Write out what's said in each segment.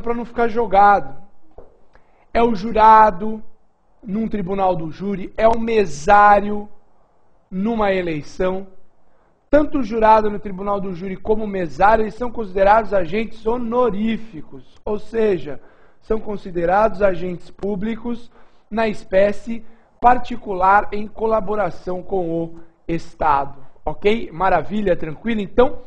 para não ficar jogado. É o jurado num tribunal do júri, é o mesário numa eleição. Tanto o jurado no tribunal do júri como o mesário, eles são considerados agentes honoríficos, ou seja, são considerados agentes públicos na espécie particular em colaboração com o Estado. Ok? Maravilha, tranquilo? Então,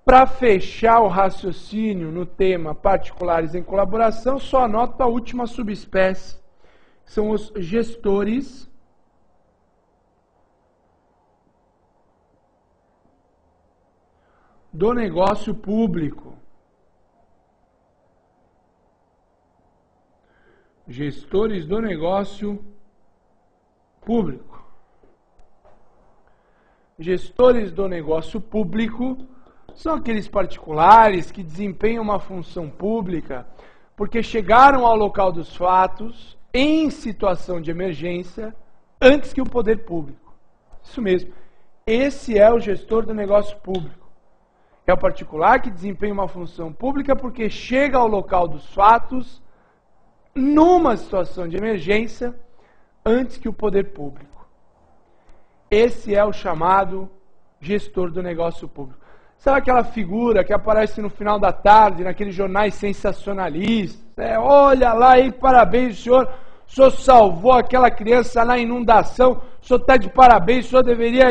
para fechar o raciocínio no tema particulares em colaboração, só anoto a última subespécie, que são os gestores do negócio público. Gestores do negócio público. Gestores do negócio público são aqueles particulares que desempenham uma função pública porque chegaram ao local dos fatos em situação de emergência antes que o poder público. Isso mesmo. Esse é o gestor do negócio público. É o particular que desempenha uma função pública porque chega ao local dos fatos numa situação de emergência antes que o poder público. Esse é o chamado gestor do negócio público. Sabe aquela figura que aparece no final da tarde, naqueles jornais sensacionalistas? Olha lá, hein, parabéns, o senhor salvou aquela criança na inundação, o senhor está de parabéns, o senhor deveria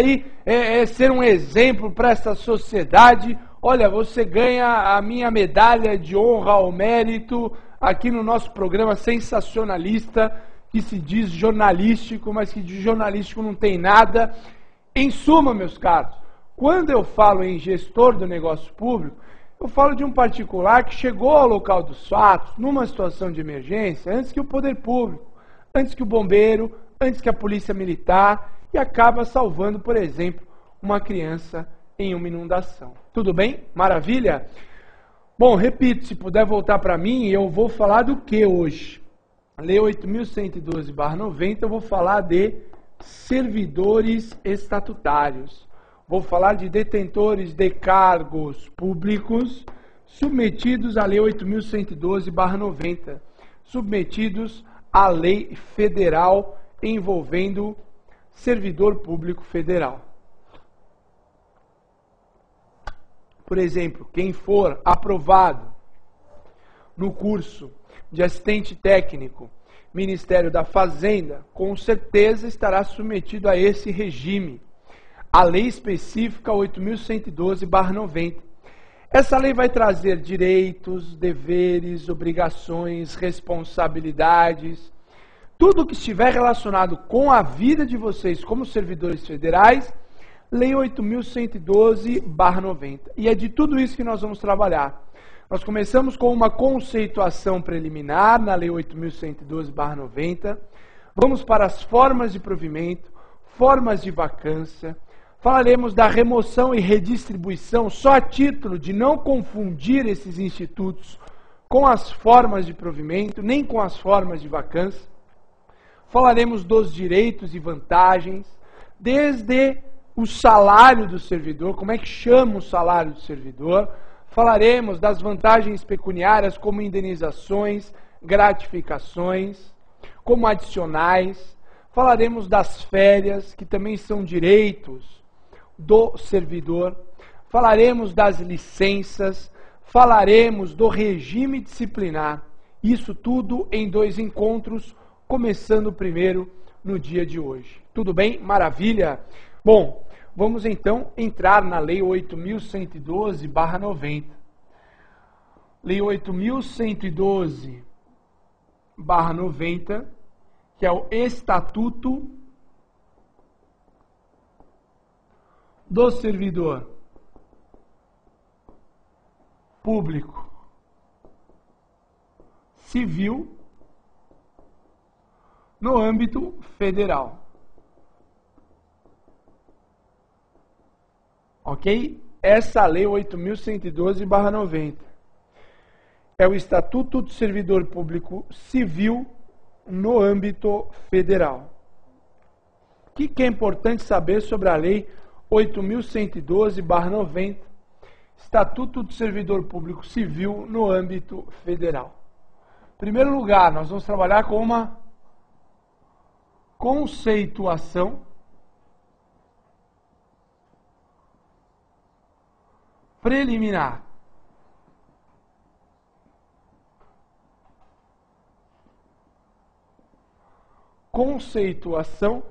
ser um exemplo para essa sociedade. Olha, você ganha a minha medalha de honra ao mérito aqui no nosso programa sensacionalista, que se diz jornalístico, mas que de jornalístico não tem nada. Em suma, meus caros, quando eu falo em gestor do negócio público, eu falo de um particular que chegou ao local dos fatos, numa situação de emergência, antes que o poder público, antes que o bombeiro, antes que a polícia militar, e acaba salvando, por exemplo, uma criança em uma inundação. Tudo bem? Maravilha? Bom, repito, se puder voltar para mim, eu vou falar do que hoje? Lei 8.112/90, eu vou falar de servidores estatutários. Vou falar de detentores de cargos públicos submetidos à Lei 8.112/90, submetidos à lei federal envolvendo servidor público federal. Por exemplo, quem for aprovado no curso de assistente técnico, Ministério da Fazenda, com certeza estará submetido a esse regime, a lei específica 8.112/90. Essa lei vai trazer direitos, deveres, obrigações, responsabilidades, tudo que estiver relacionado com a vida de vocês como servidores federais, lei 8.112/90. E é de tudo isso que nós vamos trabalhar. Nós começamos com uma conceituação preliminar na lei 8.112/90. Vamos para as formas de provimento, formas de vacância. Falaremos da remoção e redistribuição, só a título de não confundir esses institutos com as formas de provimento, nem com as formas de vacância. Falaremos dos direitos e vantagens, desde o salário do servidor, como é que chama o salário do servidor. Falaremos das vantagens pecuniárias como indenizações, gratificações, como adicionais. Falaremos das férias, que também são direitos do servidor. Falaremos das licenças, falaremos do regime disciplinar. Isso tudo em 2 encontros, começando o primeiro no dia de hoje. Tudo bem? Maravilha? Bom, vamos então entrar na Lei 8.112/90. Lei 8.112/90, que é o Estatuto do Servidor Público Civil no âmbito federal. Ok? Essa lei 8.112/90 é o Estatuto do Servidor Público Civil no âmbito federal. O que é importante saber sobre a lei 8.112/90? Estatuto do Servidor Público Civil no âmbito federal. Em primeiro lugar, nós vamos trabalhar com uma conceituação preliminar. Conceituação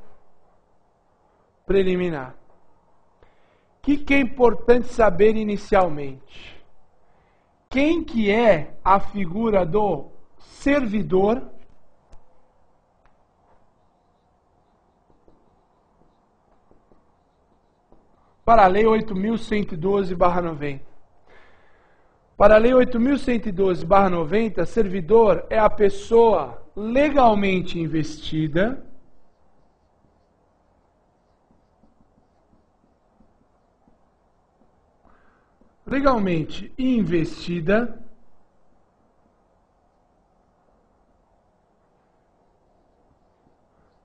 preliminar. O que é importante saber inicialmente? Quem que é a figura do servidor para a Lei 8.112/90? Para a Lei 8.112/90, servidor é a pessoa legalmente investida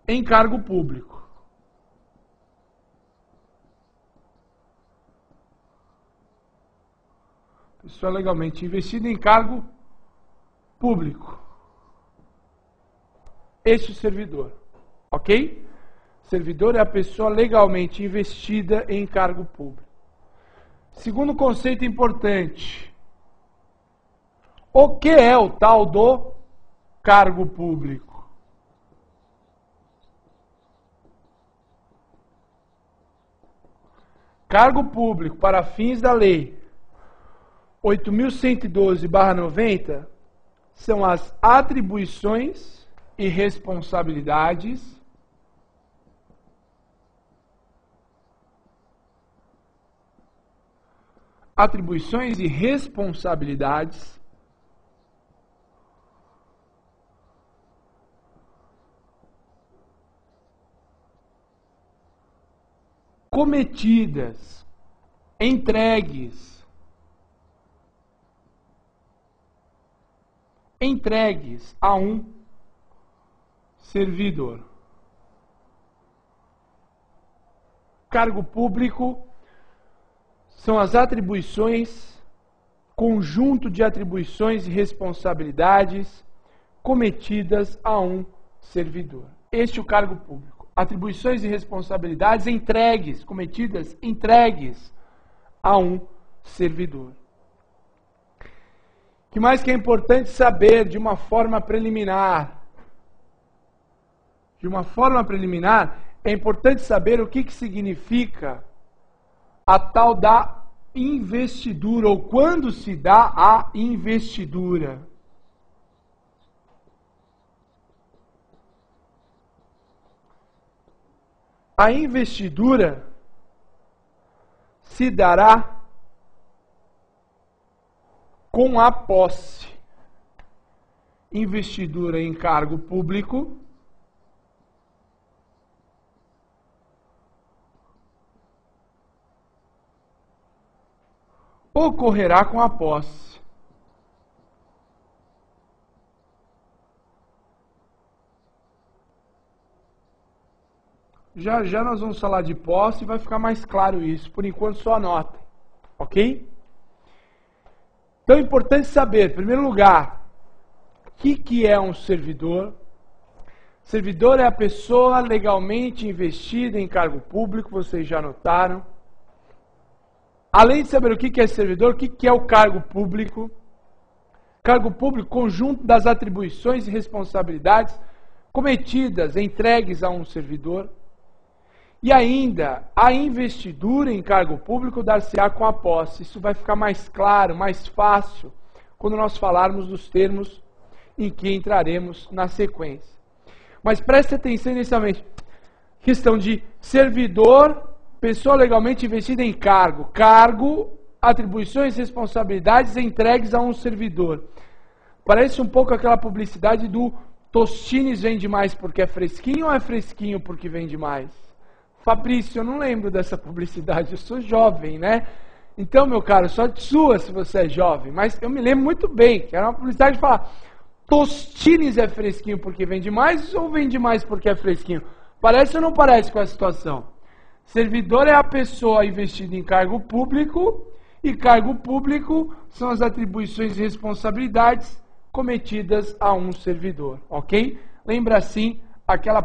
em cargo público. Pessoa legalmente investida em cargo público. Este é o servidor, ok? Servidor é a pessoa legalmente investida em cargo público. Segundo conceito importante, o que é o tal do cargo público? Cargo público, para fins da Lei 8.112/90, são as atribuições e responsabilidades cometidas, entregues a um servidor. Cargo público são as atribuições, conjunto de atribuições e responsabilidades cometidas a um servidor. Este é o cargo público. Atribuições e responsabilidades cometidas a um servidor. O que mais que é importante saber de uma forma preliminar? De uma forma preliminar, é importante saber o que significa a tal da investidura, ou quando se dá a investidura. A investidura se dará com a posse. Investidura em cargo público ocorrerá com a posse. Já já nós vamos falar de posse e vai ficar mais claro isso. Por enquanto só anotem, ok? Então é importante saber, em primeiro lugar, o que é um servidor. Servidor é a pessoa legalmente investida em cargo público, vocês já notaram. Além de saber o que é servidor, o que é o cargo público? Cargo público, conjunto das atribuições e responsabilidades cometidas, entregues a um servidor. E ainda, a investidura em cargo público dar-se-á com a posse. Isso vai ficar mais claro, mais fácil, quando nós falarmos dos termos em que entraremos na sequência. Mas preste atenção inicialmente. Questão de servidor, pessoa legalmente investida em cargo. Cargo, atribuições e responsabilidades entregues a um servidor. Parece um pouco aquela publicidade do Tostines vende mais porque é fresquinho ou é fresquinho porque vende mais? Fabrício, eu não lembro dessa publicidade, eu sou jovem, né? Então, meu caro, sorte sua se você é jovem, mas eu me lembro muito bem, que era uma publicidade de falar, Tostines é fresquinho porque vende mais ou vende mais porque é fresquinho? Parece ou não parece com a situação? Servidor é a pessoa investida em cargo público E cargo público são as atribuições e responsabilidades cometidas a um servidor, ok? Lembra assim aquela